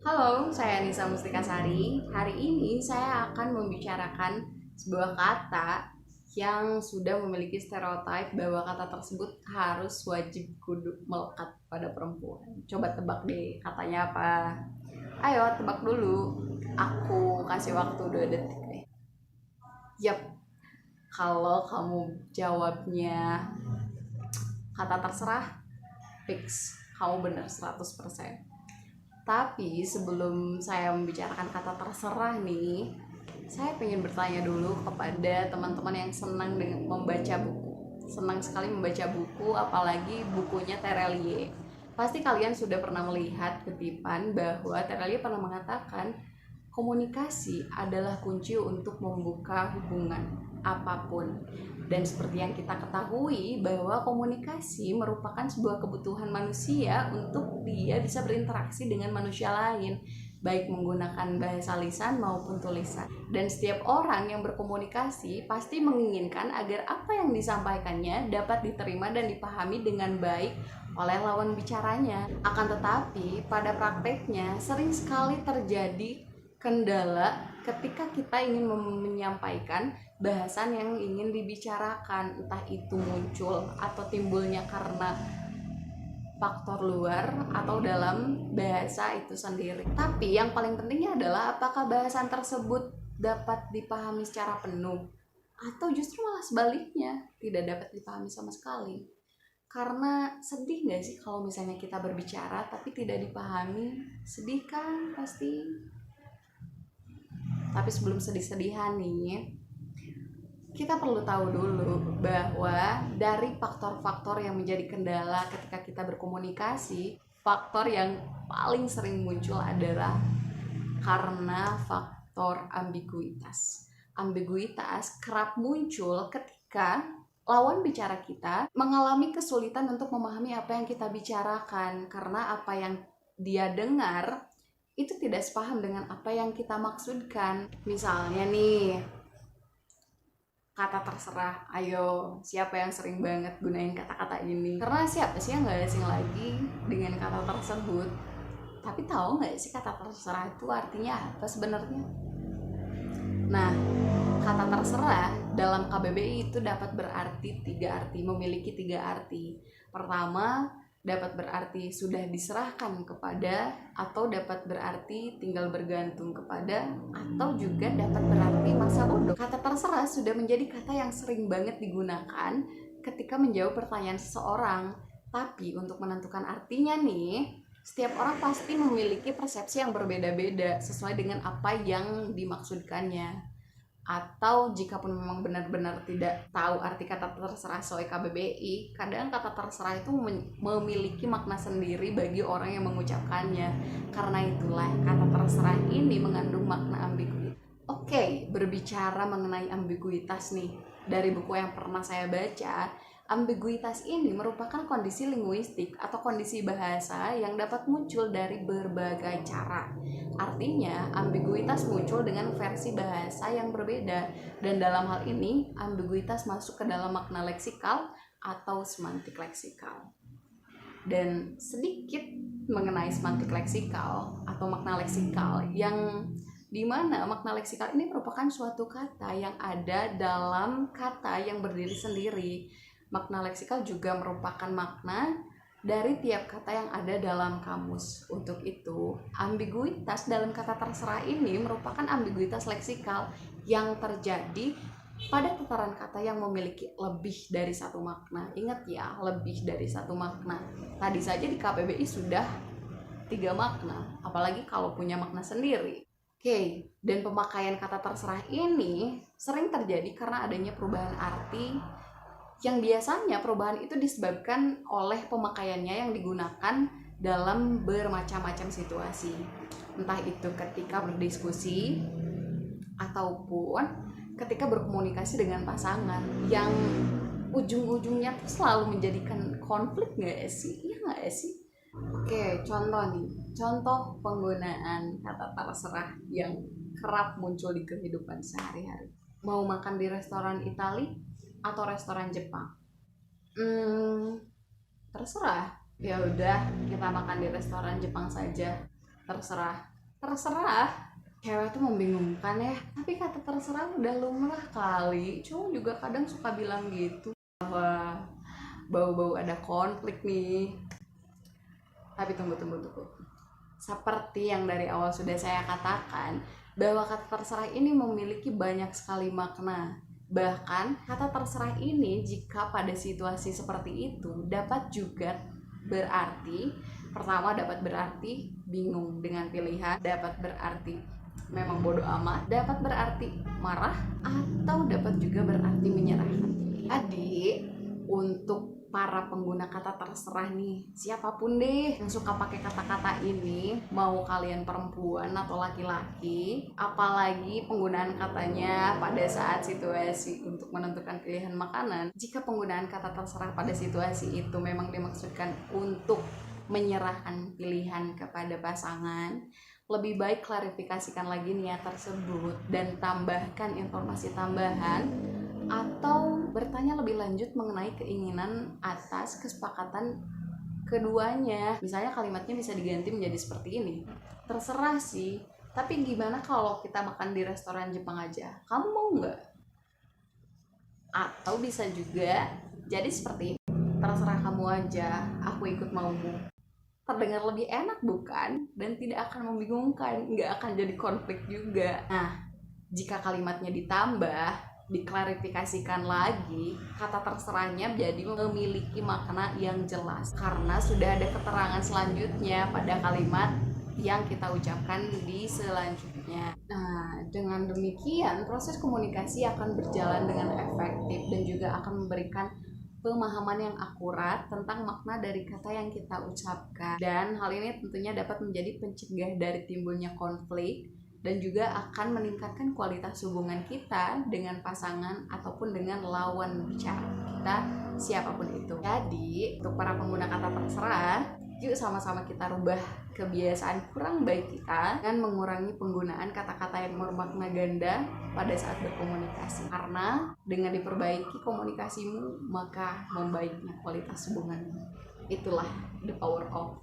Halo, saya Nisa Mustikasari. Hari ini saya akan membicarakan sebuah kata yang sudah memiliki stereotip bahwa kata tersebut harus wajib kudu melekat pada perempuan. Coba tebak deh katanya apa? Ayo tebak dulu. Aku kasih waktu 2 detik deh. Yap, kalau kamu jawabnya kata terserah, fix. Kamu bener 100%. Tapi sebelum saya membicarakan kata terserah nih, saya pengen bertanya dulu kepada teman-teman yang senang dengan membaca buku. Senang sekali membaca buku, apalagi bukunya Terelie. Pasti kalian sudah pernah melihat kutipan bahwa Terelie pernah mengatakan komunikasi adalah kunci untuk membuka hubungan apapun. Dan seperti yang kita ketahui bahwa komunikasi merupakan sebuah kebutuhan manusia untuk dia bisa berinteraksi dengan manusia lain, baik menggunakan bahasa lisan maupun tulisan. Dan setiap orang yang berkomunikasi pasti menginginkan agar apa yang disampaikannya dapat diterima dan dipahami dengan baik oleh lawan bicaranya. Akan tetapi pada prakteknya sering sekali terjadi kendala ketika kita ingin menyampaikan bahasan yang ingin dibicarakan, entah itu muncul atau timbulnya karena faktor luar atau dalam bahasa itu sendiri. Tapi yang paling pentingnya adalah apakah bahasan tersebut dapat dipahami secara penuh atau justru malah sebaliknya tidak dapat dipahami sama sekali. Karena sedih gak sih kalau misalnya kita berbicara tapi tidak dipahami? Sedih kan pasti. Tapi sebelum sedih-sedihan nih, kita perlu tahu dulu bahwa dari faktor-faktor yang menjadi kendala ketika kita berkomunikasi, faktor yang paling sering muncul adalah karena faktor ambiguitas. Ambiguitas kerap muncul ketika lawan bicara kita mengalami kesulitan untuk memahami apa yang kita bicarakan, karena apa yang dia dengar itu tidak sepaham dengan apa yang kita maksudkan. Misalnya nih, kata terserah. Ayo, siapa yang sering banget gunain kata-kata ini? Karena siapa sih yang gak asing lagi dengan kata tersebut? Tapi tahu gak sih kata terserah itu artinya apa sebenarnya? Nah, kata terserah dalam KBBI itu dapat berarti 3 arti, memiliki 3 arti. Pertama, dapat berarti sudah diserahkan kepada, atau dapat berarti tinggal bergantung kepada, atau juga dapat berarti masa bodoh. Kata terserah sudah menjadi kata yang sering banget digunakan ketika menjawab pertanyaan seseorang. Tapi untuk menentukan artinya nih, setiap orang pasti memiliki persepsi yang berbeda-beda sesuai dengan apa yang dimaksudkannya. Atau jika pun memang benar-benar tidak tahu arti kata terserah sesuai KBBI, kadang kata terserah itu memiliki makna sendiri bagi orang yang mengucapkannya. Karena itulah kata terserah ini mengandung makna ambigu. Oke, berbicara mengenai ambiguitas nih, dari buku yang pernah saya baca, ambiguitas ini merupakan kondisi linguistik atau kondisi bahasa yang dapat muncul dari berbagai cara. Artinya, ambiguitas muncul dengan versi bahasa yang berbeda, dan dalam hal ini, ambiguitas masuk ke dalam makna leksikal atau semantik leksikal. Dan sedikit mengenai semantik leksikal atau makna leksikal, yang dimana makna leksikal ini merupakan suatu kata yang ada dalam kata yang berdiri sendiri. Makna leksikal juga merupakan makna dari tiap kata yang ada dalam kamus. Untuk itu, ambiguitas dalam kata terserah ini merupakan ambiguitas leksikal yang terjadi pada tataran kata yang memiliki lebih dari satu makna. Ingat ya, lebih dari satu makna. Tadi saja di KBBI sudah 3 makna, apalagi kalau punya makna sendiri. Oke, dan pemakaian kata terserah ini sering terjadi karena adanya perubahan arti, yang biasanya perubahan itu disebabkan oleh pemakaiannya yang digunakan dalam bermacam-macam situasi. Entah itu ketika berdiskusi ataupun ketika berkomunikasi dengan pasangan, yang ujung-ujungnya tuh selalu menjadikan konflik gak sih? Iya gak sih? Oke, contoh nih. Contoh penggunaan kata terserah yang kerap muncul di kehidupan sehari-hari. Mau makan di restoran Italia atau restoran Jepang? Terserah. Ya udah, kita makan di restoran Jepang saja. Terserah. terserah. Cewek tuh membingungkan ya, tapi kata terserah udah lumrah kali. Cowok juga kadang suka bilang gitu, bahwa bau-bau ada konflik nih. Tapi tunggu. Seperti yang dari awal sudah saya katakan, bahwa kata terserah ini memiliki banyak sekali makna. Bahkan kata terserah ini jika pada situasi seperti itu dapat juga berarti, pertama dapat berarti bingung dengan pilihan, dapat berarti memang bodoh amat, dapat berarti marah, atau dapat juga berarti menyerah. Jadi untuk para pengguna kata terserah nih, siapapun deh yang suka pakai kata-kata ini, mau kalian perempuan atau laki-laki, apalagi penggunaan katanya pada saat situasi untuk menentukan pilihan makanan, jika penggunaan kata terserah pada situasi itu memang dimaksudkan untuk menyerahkan pilihan kepada pasangan, lebih baik klarifikasikan lagi niat tersebut dan tambahkan informasi tambahan, atau bertanya lebih lanjut mengenai keinginan atas kesepakatan keduanya. Misalnya kalimatnya bisa diganti menjadi seperti ini, terserah sih, tapi gimana kalau kita makan di restoran Jepang aja, kamu mau nggak? Atau bisa juga jadi seperti ini, terserah kamu aja, aku ikut maumu. Terdengar lebih enak bukan? Dan tidak akan membingungkan, nggak akan jadi konflik juga. Nah, jika kalimatnya ditambah, diklarifikasikan lagi, kata terserahnya jadi memiliki makna yang jelas karena sudah ada keterangan selanjutnya pada kalimat yang kita ucapkan di selanjutnya. Nah, dengan demikian proses komunikasi akan berjalan dengan efektif dan juga akan memberikan pemahaman yang akurat tentang makna dari kata yang kita ucapkan, dan hal ini tentunya dapat menjadi pencegah dari timbulnya konflik dan juga akan meningkatkan kualitas hubungan kita dengan pasangan ataupun dengan lawan bicara kita siapapun itu. Jadi untuk para pengguna kata terserah, yuk sama-sama kita rubah kebiasaan kurang baik kita dengan mengurangi penggunaan kata-kata yang bermakna ganda pada saat berkomunikasi, karena dengan diperbaiki komunikasimu maka membaiknya kualitas hubunganmu. Itulah the power of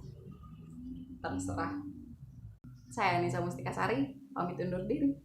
terserah. Saya Nisa Mustika Sari, pamit undur diri.